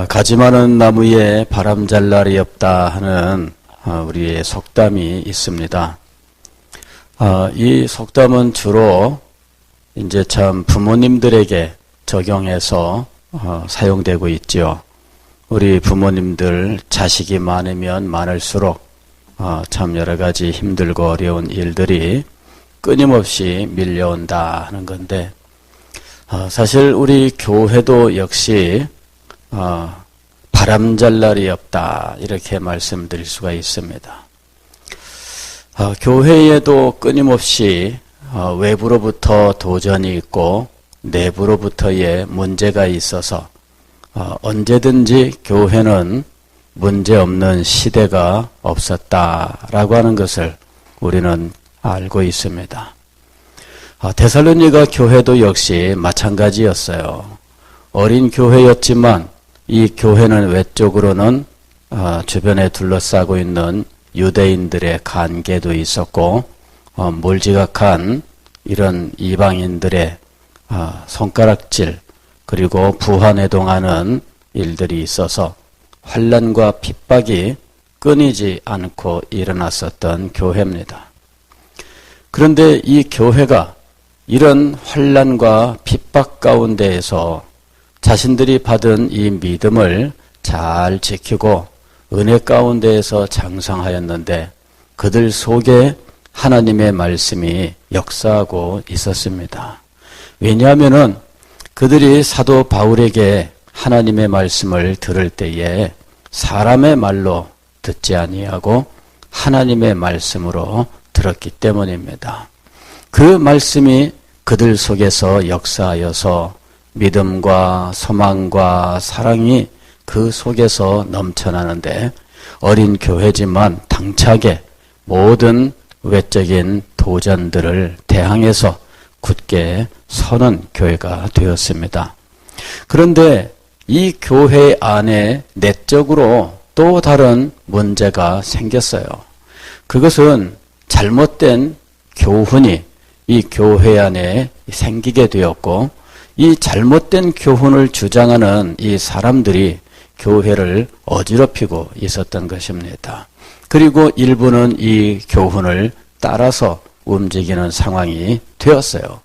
가지 많은 나무에 바람 잘 날이 없다 하는 우리의 속담이 있습니다. 이 속담은 주로 이제 참 부모님들에게 적용해서 사용되고 있죠. 우리 부모님들 자식이 많으면 많을수록 참 여러 가지 힘들고 어려운 일들이 끊임없이 밀려온다 하는 건데, 사실 우리 교회도 역시 바람 잘 날이 없다 이렇게 말씀드릴 수가 있습니다. 교회에도 끊임없이 외부로부터 도전이 있고 내부로부터의 문제가 있어서 언제든지 교회는 문제없는 시대가 없었다라고 하는 것을 우리는 알고 있습니다. 데살로니가 교회도 역시 마찬가지였어요. 어린 교회였지만 이 교회는 외적으로는 주변에 둘러싸고 있는 유대인들의 관계도 있었고 몰지각한 이런 이방인들의 손가락질 그리고 부하내동하는 일들이 있어서 환난과 핍박이 끊이지 않고 일어났었던 교회입니다. 그런데 이 교회가 이런 환난과 핍박 가운데에서 자신들이 받은 이 믿음을 잘 지키고 은혜 가운데에서 장성하였는데 그들 속에 하나님의 말씀이 역사하고 있었습니다. 왜냐하면은 그들이 사도 바울에게 하나님의 말씀을 들을 때에 사람의 말로 듣지 아니하고 하나님의 말씀으로 들었기 때문입니다. 그 말씀이 그들 속에서 역사하여서 믿음과 소망과 사랑이 그 속에서 넘쳐나는데 어린 교회지만 당차게 모든 외적인 도전들을 대항해서 굳게 서는 교회가 되었습니다. 그런데 이 교회 안에 내적으로 또 다른 문제가 생겼어요. 그것은 잘못된 교훈이 이 교회 안에 생기게 되었고 이 잘못된 교훈을 주장하는 이 사람들이 교회를 어지럽히고 있었던 것입니다. 그리고 일부는 이 교훈을 따라서 움직이는 상황이 되었어요.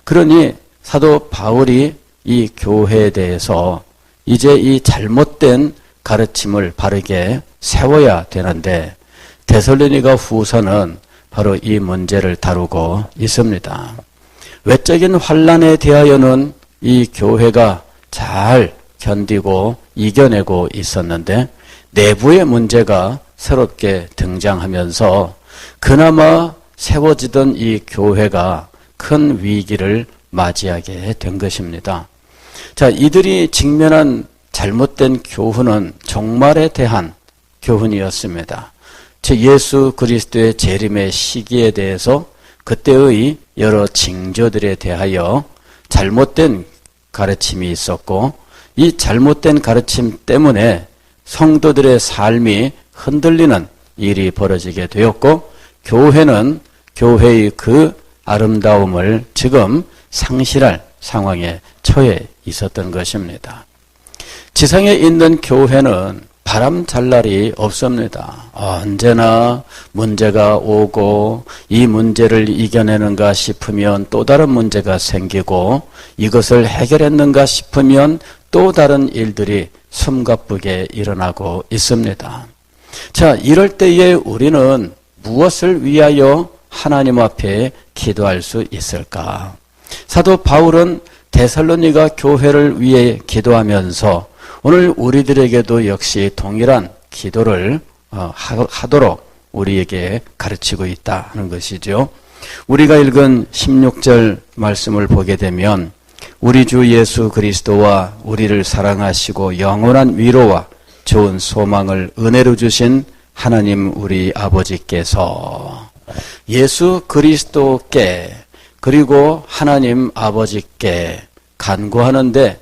그러니 사도 바울이 이 교회에 대해서 이제 이 잘못된 가르침을 바르게 세워야 되는데 데살로니가 후서는 바로 이 문제를 다루고 있습니다. 외적인 환난에 대하여는 이 교회가 잘 견디고 이겨내고 있었는데 내부의 문제가 새롭게 등장하면서 그나마 세워지던 이 교회가 큰 위기를 맞이하게 된 것입니다. 자, 이들이 직면한 잘못된 교훈은 종말에 대한 교훈이었습니다. 즉 예수 그리스도의 재림의 시기에 대해서 그때의 여러 징조들에 대하여 잘못된 가르침이 있었고 이 잘못된 가르침 때문에 성도들의 삶이 흔들리는 일이 벌어지게 되었고 교회는 교회의 그 아름다움을 지금 상실할 상황에 처해 있었던 것입니다. 지상에 있는 교회는 바람 잘 날이 없습니다. 언제나 문제가 오고 이 문제를 이겨내는가 싶으면 또 다른 문제가 생기고 이것을 해결했는가 싶으면 또 다른 일들이 숨가쁘게 일어나고 있습니다. 자, 이럴 때에 우리는 무엇을 위하여 하나님 앞에 기도할 수 있을까? 사도 바울은 데살로니가 교회를 위해 기도하면서 오늘 우리들에게도 역시 동일한 기도를 하도록 우리에게 가르치고 있다는 것이죠. 우리가 읽은 16절 말씀을 보게 되면 우리 주 예수 그리스도와 우리를 사랑하시고 영원한 위로와 좋은 소망을 은혜로 주신 하나님 우리 아버지께서 예수 그리스도께 그리고 하나님 아버지께 간구하는데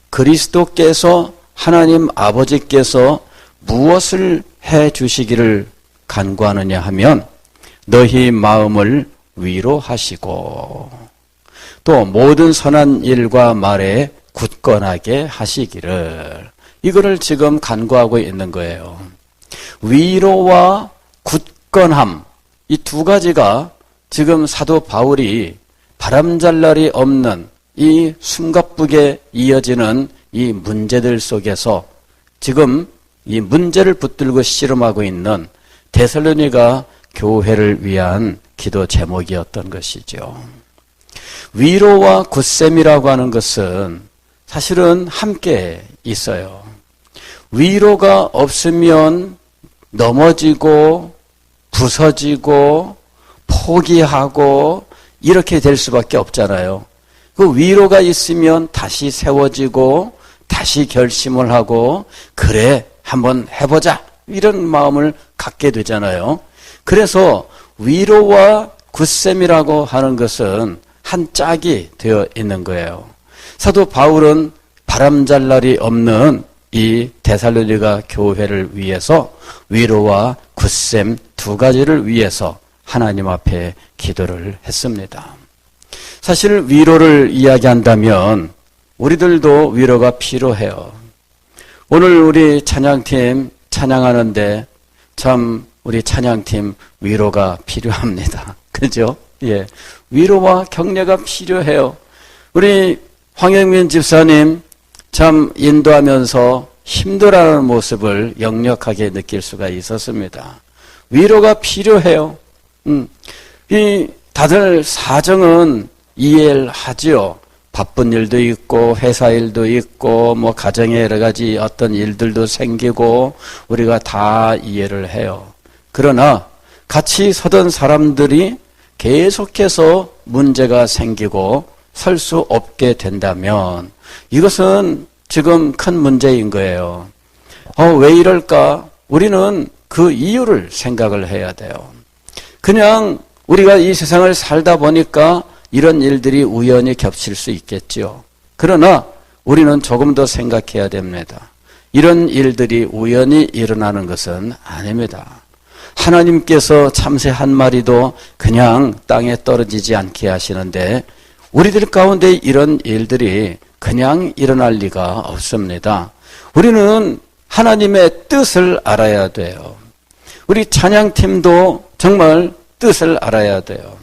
그리스도께서 하나님 아버지께서 무엇을 해 주시기를 간구하느냐 하면 너희 마음을 위로하시고 또 모든 선한 일과 말에 굳건하게 하시기를 이거를 지금 간구하고 있는 거예요. 위로와 굳건함, 이 두 가지가 지금 사도 바울이 바람잘 날이 없는 이 숨가쁘게 이어지는 이 문제들 속에서 지금 이 문제를 붙들고 씨름하고 있는 데살로니가 교회를 위한 기도 제목이었던 것이죠. 위로와 굳셈이라고 하는 것은 사실은 함께 있어요. 위로가 없으면 넘어지고 부서지고 포기하고 이렇게 될 수밖에 없잖아요. 그 위로가 있으면 다시 세워지고 다시 결심을 하고 그래 한번 해보자 이런 마음을 갖게 되잖아요. 그래서 위로와 굳셈이라고 하는 것은 한 짝이 되어 있는 거예요. 사도 바울은 바람잘 날이 없는 이 데살로니가 교회를 위해서 위로와 굳셈 두 가지를 위해서 하나님 앞에 기도를 했습니다. 사실 위로를 이야기한다면 우리들도 위로가 필요해요. 오늘 우리 찬양팀 찬양하는데 참 우리 찬양팀 위로가 필요합니다. 그죠? 예. 위로와 격려가 필요해요. 우리 황영민 집사님 참 인도하면서 힘들어하는 모습을 역력하게 느낄 수가 있었습니다. 위로가 필요해요. 이 다들 사정은 이해를 하지요. 바쁜 일도 있고 회사 일도 있고 뭐 가정에 여러 가지 어떤 일들도 생기고 우리가 다 이해를 해요. 그러나 같이 서던 사람들이 계속해서 문제가 생기고 설 수 없게 된다면 이것은 지금 큰 문제인 거예요. 왜 이럴까? 우리는 그 이유를 생각을 해야 돼요. 그냥 우리가 이 세상을 살다 보니까 이런 일들이 우연히 겹칠 수 있겠죠. 그러나 우리는 조금 더 생각해야 됩니다. 이런 일들이 우연히 일어나는 것은 아닙니다. 하나님께서 참새 한 마리도 그냥 땅에 떨어지지 않게 하시는데 우리들 가운데 이런 일들이 그냥 일어날 리가 없습니다. 우리는 하나님의 뜻을 알아야 돼요. 우리 찬양팀도 정말 뜻을 알아야 돼요.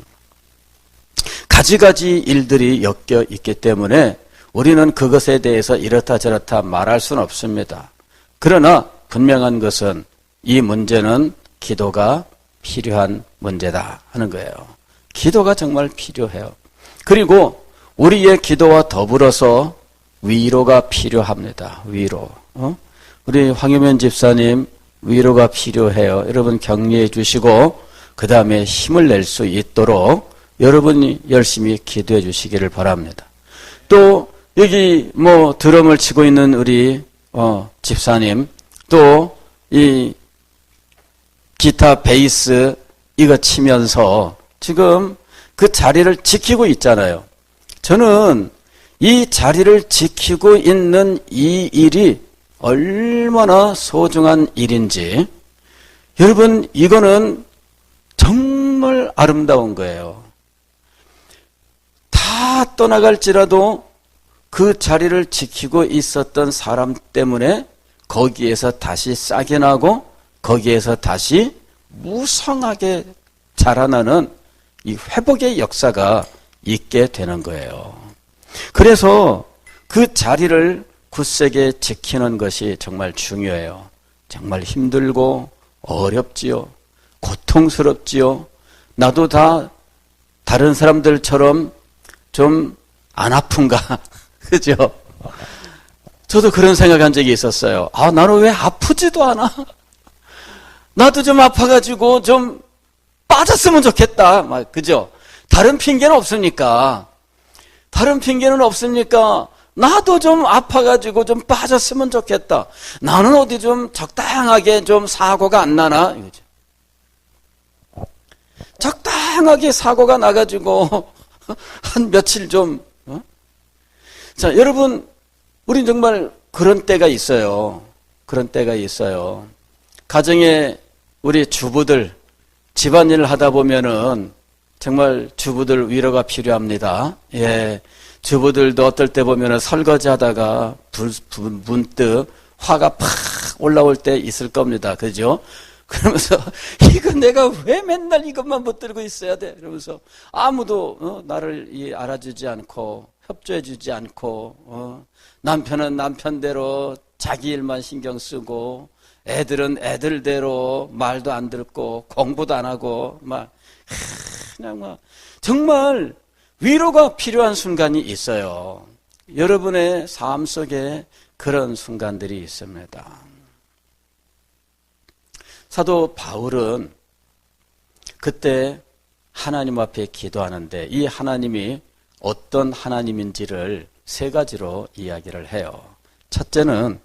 가지가지 일들이 엮여 있기 때문에 우리는 그것에 대해서 이렇다 저렇다 말할 수는 없습니다. 그러나 분명한 것은 이 문제는 기도가 필요한 문제다 하는 거예요. 기도가 정말 필요해요. 그리고 우리의 기도와 더불어서 위로가 필요합니다. 위로. 우리 황유면 집사님 위로가 필요해요. 여러분 격려해 주시고 그 다음에 힘을 낼 수 있도록 여러분이 열심히 기도해 주시기를 바랍니다. 또 여기 뭐 드럼을 치고 있는 우리 집사님 또 이 기타 베이스 이거 치면서 지금 그 자리를 지키고 있잖아요. 저는 이 자리를 지키고 있는 이 일이 얼마나 소중한 일인지 여러분 이거는 정말 아름다운 거예요. 다 떠나갈지라도 그 자리를 지키고 있었던 사람 때문에 거기에서 다시 싹이 나고 거기에서 다시 무성하게 자라나는 이 회복의 역사가 있게 되는 거예요. 그래서 그 자리를 굳세게 지키는 것이 정말 중요해요. 정말 힘들고 어렵지요. 고통스럽지요. 나도 다 다른 사람들처럼 좀 안 아픈가? 그죠? 저도 그런 생각한 적이 있었어요. 나는 왜 아프지도 않아? 나도 좀 아파가지고 좀 빠졌으면 좋겠다. 그죠? 다른 핑계는 없으니까. 다른 핑계는 없으니까 나도 좀 아파가지고 좀 빠졌으면 좋겠다. 나는 어디 좀 적당하게 좀 사고가 안 나나? 이거죠. 적당하게 사고가 나가지고 한 며칠 좀 자, 여러분 우린 정말 그런 때가 있어요. 그런 때가 있어요. 가정에 우리 주부들 집안일을 하다 보면은 정말 주부들 위로가 필요합니다. 예. 주부들도 어떨 때 보면은 설거지 하다가 문득 화가 팍 올라올 때 있을 겁니다. 그죠? 그러면서 이거 내가 왜 맨날 이것만 붙들고 있어야 돼? 그러면서 아무도 나를 알아주지 않고 협조해주지 않고 남편은 남편대로 자기 일만 신경 쓰고 애들은 애들대로 말도 안 듣고 공부도 안 하고 그냥 정말 위로가 필요한 순간이 있어요. 여러분의 삶 속에 그런 순간들이 있습니다. 사도 바울은 그때 하나님 앞에 기도하는데 이 하나님이 어떤 하나님인지를 세 가지로 이야기를 해요. 첫째는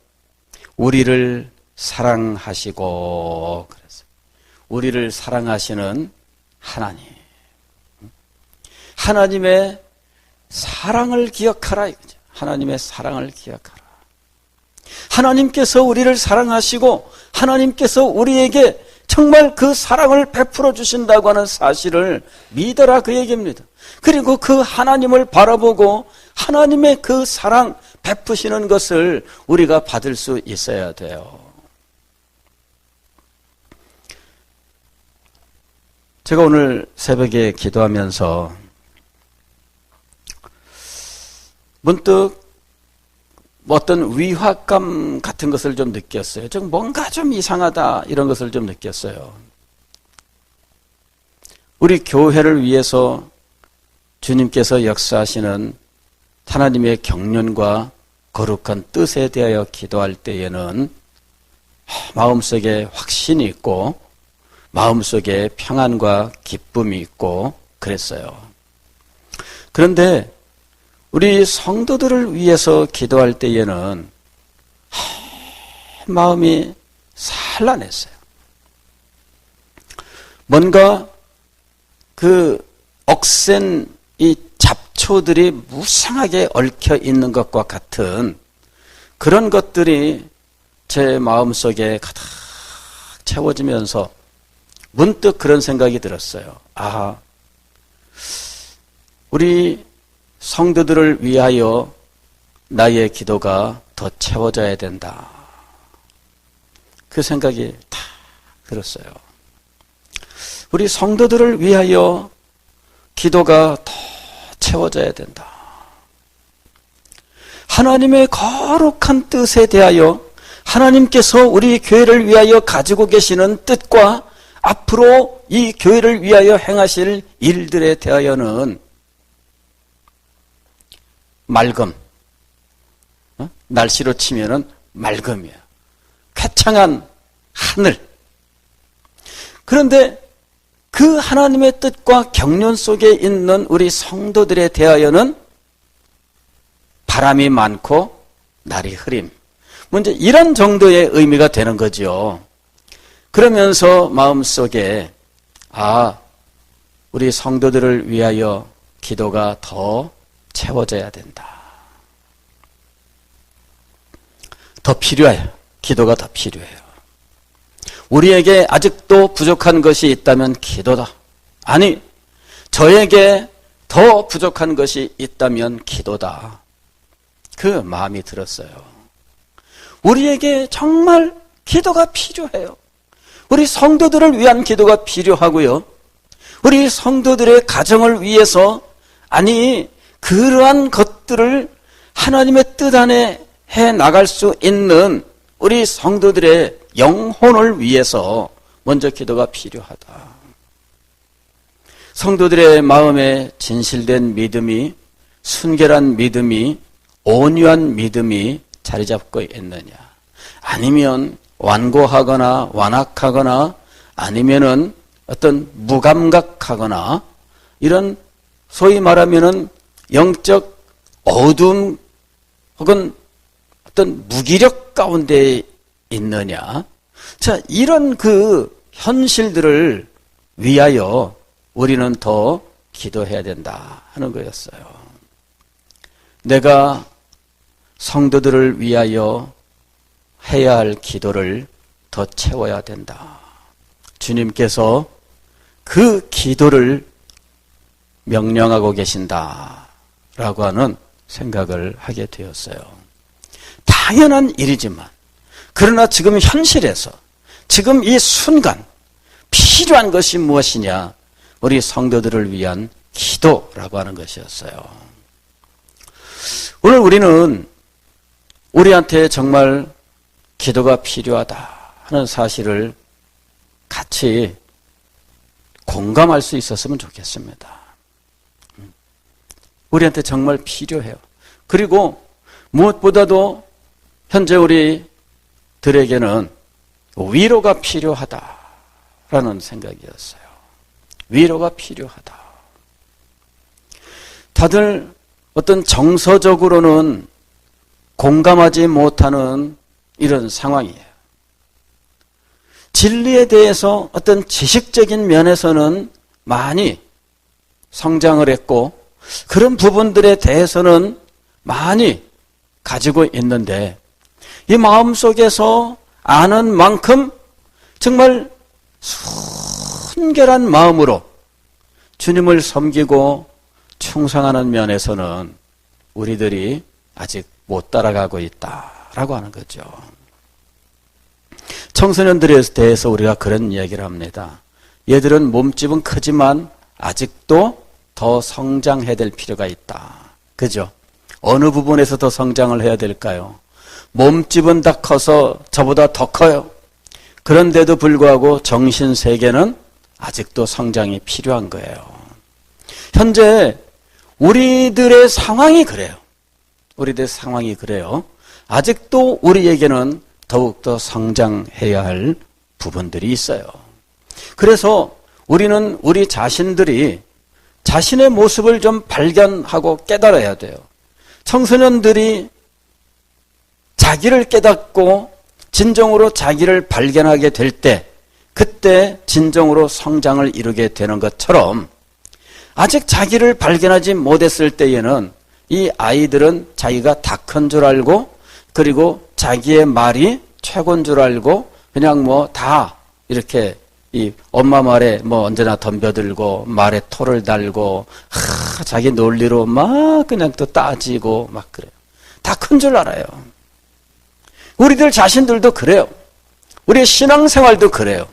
우리를 사랑하시고 그랬어요. 우리를 사랑하시는 하나님. 하나님의 사랑을 기억하라 이거죠. 하나님의 사랑을 기억하라. 하나님께서 우리를 사랑하시고 하나님께서 우리에게 정말 그 사랑을 베풀어 주신다고 하는 사실을 믿어라 그 얘기입니다. 그리고 그 하나님을 바라보고 하나님의 그 사랑 베푸시는 것을 우리가 받을 수 있어야 돼요. 제가 오늘 새벽에 기도하면서 문득 어떤 위화감 같은 것을 좀 느꼈어요. 좀 뭔가 좀 이상하다 이런 것을 좀 느꼈어요. 우리 교회를 위해서 주님께서 역사하시는 하나님의 경륜과 거룩한 뜻에 대하여 기도할 때에는 마음속에 확신이 있고 마음속에 평안과 기쁨이 있고 그랬어요. 그런데 우리 성도들을 위해서 기도할 때에는 마음이 산란했어요. 뭔가 그 억센 이 잡초들이 무상하게 얽혀 있는 것과 같은 그런 것들이 제 마음속에 가득 채워지면서 문득 그런 생각이 들었어요. 우리 성도들을 위하여 나의 기도가 더 채워져야 된다. 그 생각이 다 들었어요. 우리 성도들을 위하여 기도가 더 채워져야 된다. 하나님의 거룩한 뜻에 대하여 하나님께서 우리 교회를 위하여 가지고 계시는 뜻과 앞으로 이 교회를 위하여 행하실 일들에 대하여는 맑음, 날씨로 치면은 맑음이에요. 쾌창한 하늘. 그런데 그 하나님의 뜻과 경륜 속에 있는 우리 성도들에 대하여는 바람이 많고 날이 흐림. 먼저 이런 정도의 의미가 되는 거죠. 그러면서 마음속에 우리 성도들을 위하여 기도가 더 채워져야 된다. 더 필요해요. 기도가 더 필요해요. 우리에게 아직도 부족한 것이 있다면 기도다. 아니, 저에게 더 부족한 것이 있다면 기도다. 그 마음이 들었어요. 우리에게 정말 기도가 필요해요. 우리 성도들을 위한 기도가 필요하고요. 우리 성도들의 가정을 위해서 그러한 것들을 하나님의 뜻 안에 해 나갈 수 있는 우리 성도들의 영혼을 위해서 먼저 기도가 필요하다. 성도들의 마음에 진실된 믿음이, 순결한 믿음이, 온유한 믿음이 자리 잡고 있느냐? 아니면 완고하거나 완악하거나 아니면은 어떤 무감각하거나 이런 소위 말하면은 영적 어둠 혹은 어떤 무기력 가운데 있느냐? 자, 이런 그 현실들을 위하여 우리는 더 기도해야 된다 하는 거였어요. 내가 성도들을 위하여 해야 할 기도를 더 채워야 된다. 주님께서 그 기도를 명령하고 계신다라고 하는 생각을 하게 되었어요. 당연한 일이지만 그러나 지금 현실에서 지금 이 순간 필요한 것이 무엇이냐? 우리 성도들을 위한 기도라고 하는 것이었어요. 오늘 우리는 우리한테 정말 기도가 필요하다 하는 사실을 같이 공감할 수 있었으면 좋겠습니다. 우리한테 정말 필요해요. 그리고 무엇보다도 현재 우리들에게는 위로가 필요하다라는 생각이었어요. 위로가 필요하다. 다들 어떤 정서적으로는 공감하지 못하는 이런 상황이에요. 진리에 대해서 어떤 지식적인 면에서는 많이 성장을 했고 그런 부분들에 대해서는 많이 가지고 있는데 이 마음속에서 아는 만큼 정말 순결한 마음으로 주님을 섬기고 충성하는 면에서는 우리들이 아직 못 따라가고 있다라고 하는 거죠. 청소년들에 대해서 우리가 그런 이야기를 합니다. 얘들은 몸집은 크지만 아직도 더 성장해야 될 필요가 있다. 그죠? 어느 부분에서 더 성장을 해야 될까요? 몸집은 다 커서 저보다 더 커요. 그런데도 불구하고 정신세계는 아직도 성장이 필요한 거예요. 현재 우리들의 상황이 그래요. 우리들의 상황이 그래요. 아직도 우리에게는 더욱더 성장해야 할 부분들이 있어요. 그래서 우리는 우리 자신들이 자신의 모습을 좀 발견하고 깨달아야 돼요. 청소년들이 자기를 깨닫고 진정으로 자기를 발견하게 될 때 그때 진정으로 성장을 이루게 되는 것처럼 아직 자기를 발견하지 못했을 때에는 이 아이들은 자기가 다 큰 줄 알고 그리고 자기의 말이 최고인 줄 알고 그냥 뭐 다 이렇게 이 엄마 말에 뭐 언제나 덤벼들고 말에 토를 달고 자기 논리로 막 그냥 또 따지고 막 그래요. 다 큰 줄 알아요. 우리들 자신들도 그래요. 우리의 신앙생활도 그래요.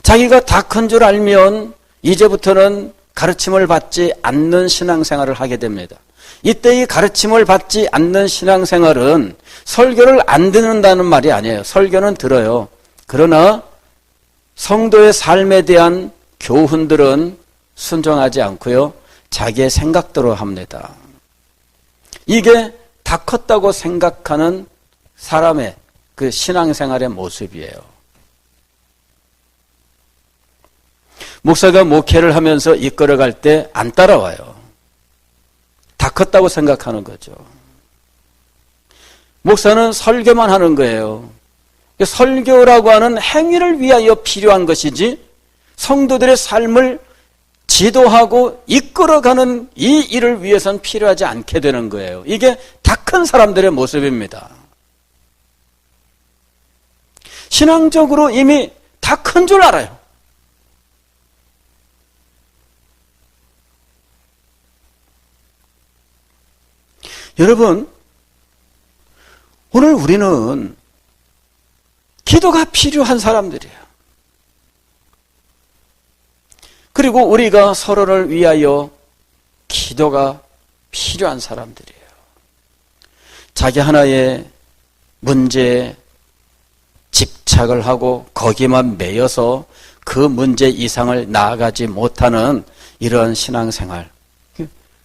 자기가 다 큰 줄 알면 이제부터는 가르침을 받지 않는 신앙생활을 하게 됩니다. 이때 이 가르침을 받지 않는 신앙생활은 설교를 안 듣는다는 말이 아니에요. 설교는 들어요. 그러나 성도의 삶에 대한 교훈들은 순종하지 않고요. 자기의 생각대로 합니다. 이게 다 컸다고 생각하는 사람의 그 신앙생활의 모습이에요. 목사가 목회를 하면서 이끌어갈 때 안 따라와요. 다 컸다고 생각하는 거죠. 목사는 설교만 하는 거예요. 설교라고 하는 행위를 위하여 필요한 것이지 성도들의 삶을 지도하고 이끌어가는 이 일을 위해서는 필요하지 않게 되는 거예요. 이게 다 큰 사람들의 모습입니다. 신앙적으로 이미 다 큰 줄 알아요. 여러분, 오늘 우리는 기도가 필요한 사람들이에요. 그리고 우리가 서로를 위하여 기도가 필요한 사람들이에요. 자기 하나의 문제에 집착을 하고 거기만 매여서 그 문제 이상을 나아가지 못하는 이런 신앙생활,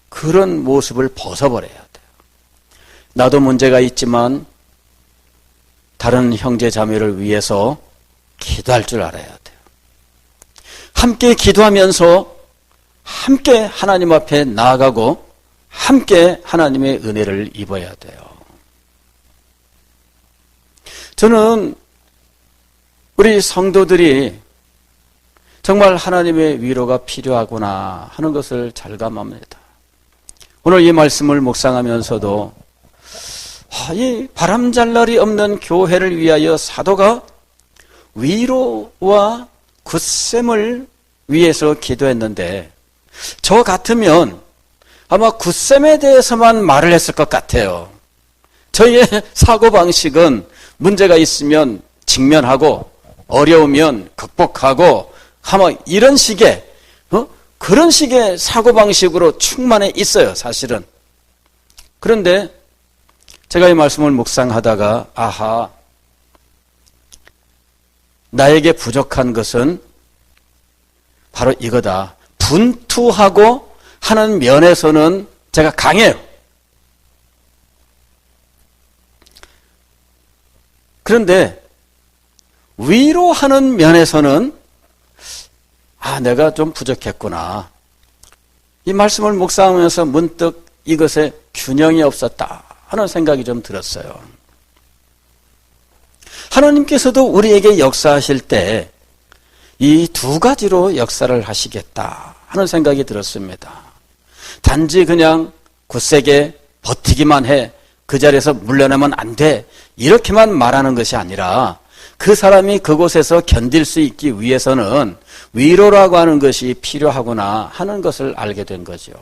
그런 모습을 벗어버려야 돼요. 나도 문제가 있지만 다른 형제 자매를 위해서 기도할 줄 알아야 돼요. 함께 기도하면서 함께 하나님 앞에 나아가고 함께 하나님의 은혜를 입어야 돼요. 저는 우리 성도들이 정말 하나님의 위로가 필요하구나 하는 것을 잘감합니다. 오늘 이 말씀을 묵상하면서도 이 바람잘 날이 없는 교회를 위하여 사도가 위로와 굳셈을 위해서 기도했는데 저 같으면 아마 굳셈에 대해서만 말을 했을 것 같아요. 저희의 사고방식은 문제가 있으면 직면하고 어려우면 극복하고 하면 이런 식의 그런 식의 사고방식으로 충만해 있어요, 사실은. 그런데 제가 이 말씀을 묵상하다가 아하, 나에게 부족한 것은 바로 이거다. 분투하고 하는 면에서는 제가 강해요. 그런데 위로하는 면에서는 내가 좀 부족했구나. 이 말씀을 묵상하면서 문득 이것에 균형이 없었다 하는 생각이 좀 들었어요. 하나님께서도 우리에게 역사하실 때 이 두 가지로 역사를 하시겠다 하는 생각이 들었습니다. 단지 그냥 굳세게 버티기만 해, 그 자리에서 물러나면 안 돼, 이렇게만 말하는 것이 아니라 그 사람이 그곳에서 견딜 수 있기 위해서는 위로라고 하는 것이 필요하구나 하는 것을 알게 된 거죠.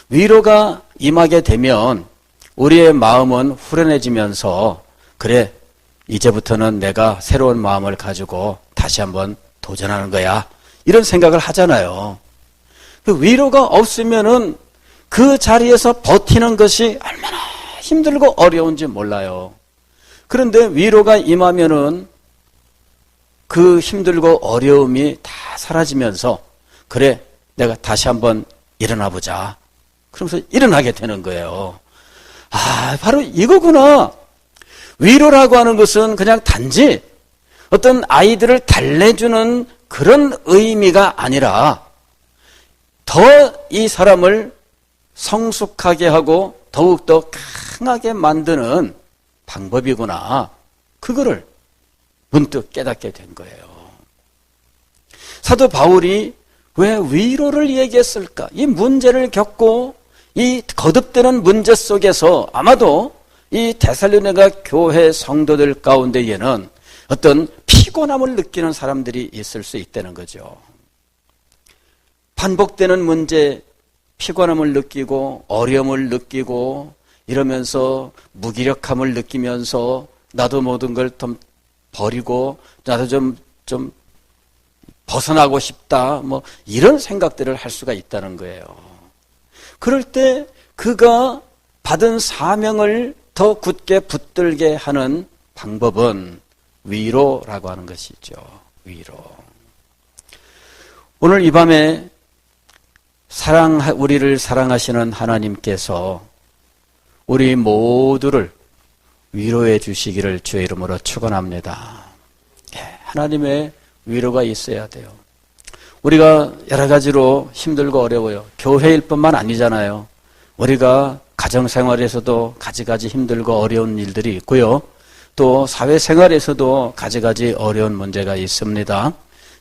위로가 임하게 되면 우리의 마음은 후련해지면서 그래, 이제부터는 내가 새로운 마음을 가지고 다시 한번 도전하는 거야, 이런 생각을 하잖아요. 그 위로가 없으면은 그 자리에서 버티는 것이 얼마나 힘들고 어려운지 몰라요. 그런데 위로가 임하면은 그 힘들고 어려움이 다 사라지면서 그래, 내가 다시 한번 일어나 보자, 그러면서 일어나게 되는 거예요. 바로 이거구나. 위로라고 하는 것은 그냥 단지 어떤 아이들을 달래주는 그런 의미가 아니라 더 이 사람을 성숙하게 하고 더욱더 강하게 만드는 방법이구나. 그거를 문득 깨닫게 된 거예요. 사도 바울이 왜 위로를 얘기했을까? 이 문제를 겪고 이 거듭되는 문제 속에서 아마도 이 데살로니가 교회 성도들 가운데에는 어떤 피곤함을 느끼는 사람들이 있을 수 있다는 거죠. 반복되는 문제, 피곤함을 느끼고 어려움을 느끼고 이러면서 무기력함을 느끼면서 나도 모든 걸 좀 버리고 나도 좀 벗어나고 싶다, 이런 생각들을 할 수가 있다는 거예요. 그럴 때 그가 받은 사명을 더 굳게 붙들게 하는 방법은 위로라고 하는 것이죠. 위로. 오늘 이 밤에 우리를 사랑하시는 하나님께서 우리 모두를 위로해 주시기를 주의 이름으로 축원합니다. 하나님의 위로가 있어야 돼요. 우리가 여러 가지로 힘들고 어려워요. 교회일 뿐만 아니잖아요. 우리가 가정생활에서도 가지가지 힘들고 어려운 일들이 있고요. 또 사회생활에서도 가지가지 어려운 문제가 있습니다.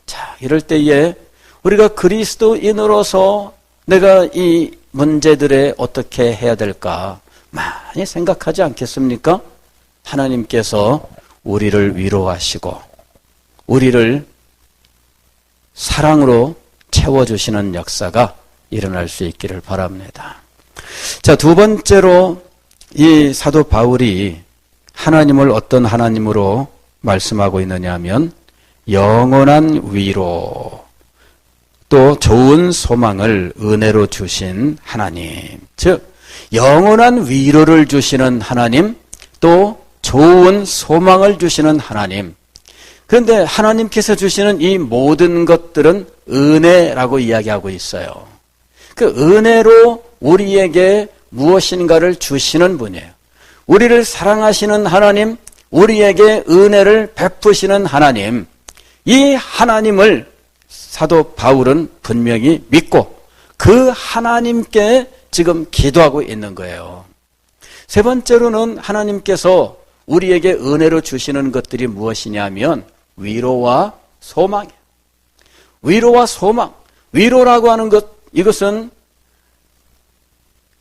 자, 이럴 때에 우리가 그리스도인으로서 내가 이 문제들에 어떻게 해야 될까 많이 생각하지 않겠습니까? 하나님께서 우리를 위로하시고 우리를 사랑으로 채워주시는 역사가 일어날 수 있기를 바랍니다. 자, 두 번째로 이 사도 바울이 하나님을 어떤 하나님으로 말씀하고 있느냐 하면 영원한 위로, 또 좋은 소망을 은혜로 주신 하나님, 즉 영원한 위로를 주시는 하나님, 또 좋은 소망을 주시는 하나님. 그런데 하나님께서 주시는 이 모든 것들은 은혜라고 이야기하고 있어요. 그 은혜로 우리에게 무엇인가를 주시는 분이에요. 우리를 사랑하시는 하나님, 우리에게 은혜를 베푸시는 하나님, 이 하나님을 사도 바울은 분명히 믿고 그 하나님께 지금 기도하고 있는 거예요. 세 번째로는 하나님께서 우리에게 은혜로 주시는 것들이 무엇이냐면 위로와 소망이에요. 위로와 소망. 위로라고 하는 것, 이것은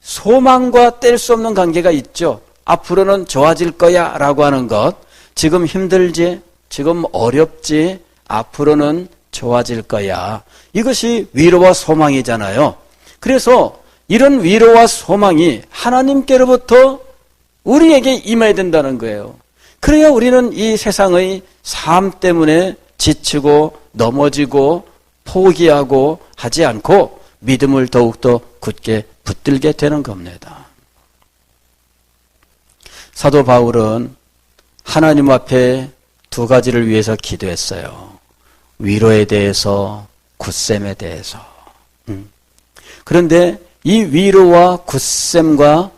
소망과 뗄 수 없는 관계가 있죠. 앞으로는 좋아질 거야 라고 하는 것, 지금 힘들지, 지금 어렵지, 앞으로는 좋아질 거야. 이것이 위로와 소망이잖아요. 그래서 이런 위로와 소망이 하나님께로부터 우리에게 임해야 된다는 거예요. 그래야 우리는 이 세상의 삶 때문에 지치고 넘어지고 포기하고 하지 않고 믿음을 더욱더 굳게 붙들게 되는 겁니다. 사도 바울은 하나님 앞에 두 가지를 위해서 기도했어요. 위로에 대해서, 굳셈에 대해서. 그런데 이 위로와 굳셈과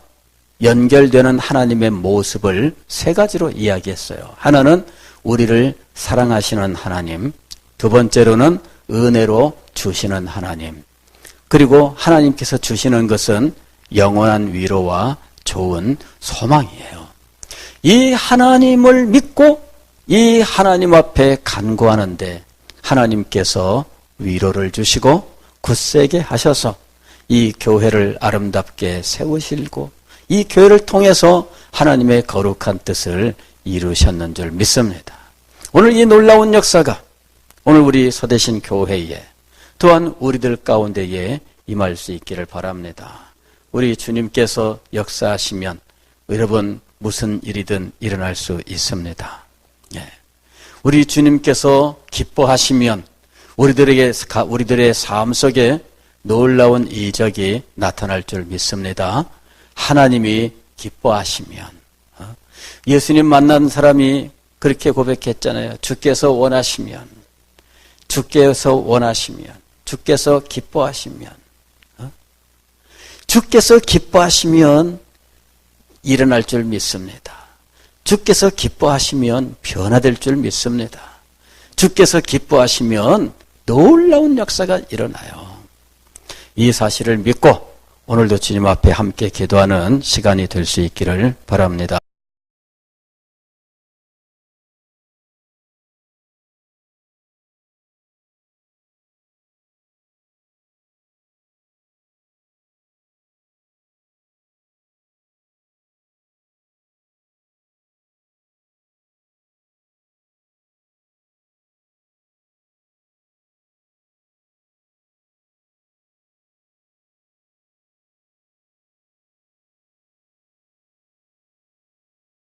연결되는 하나님의 모습을 세 가지로 이야기했어요. 하나는 우리를 사랑하시는 하나님, 두 번째로는 은혜로 주시는 하나님, 그리고 하나님께서 주시는 것은 영원한 위로와 좋은 소망이에요. 이 하나님을 믿고 이 하나님 앞에 간구하는데 하나님께서 위로를 주시고 굳세게 하셔서 이 교회를 아름답게 세우시고 이 교회를 통해서 하나님의 거룩한 뜻을 이루셨는 줄 믿습니다. 오늘 이 놀라운 역사가 오늘 우리 서대신 교회에 또한 우리들 가운데에 임할 수 있기를 바랍니다. 우리 주님께서 역사하시면 여러분 무슨 일이든 일어날 수 있습니다. 우리 주님께서 기뻐하시면 우리들의 삶 속에 놀라운 이적이 나타날 줄 믿습니다. 하나님이 기뻐하시면 예수님 만난 사람이 그렇게 고백했잖아요. 주께서 원하시면 주께서 기뻐하시면 일어날 줄 믿습니다. 주께서 기뻐하시면 변화될 줄 믿습니다. 주께서 기뻐하시면 놀라운 역사가 일어나요. 이 사실을 믿고 오늘도 주님 앞에 함께 기도하는 시간이 될 수 있기를 바랍니다.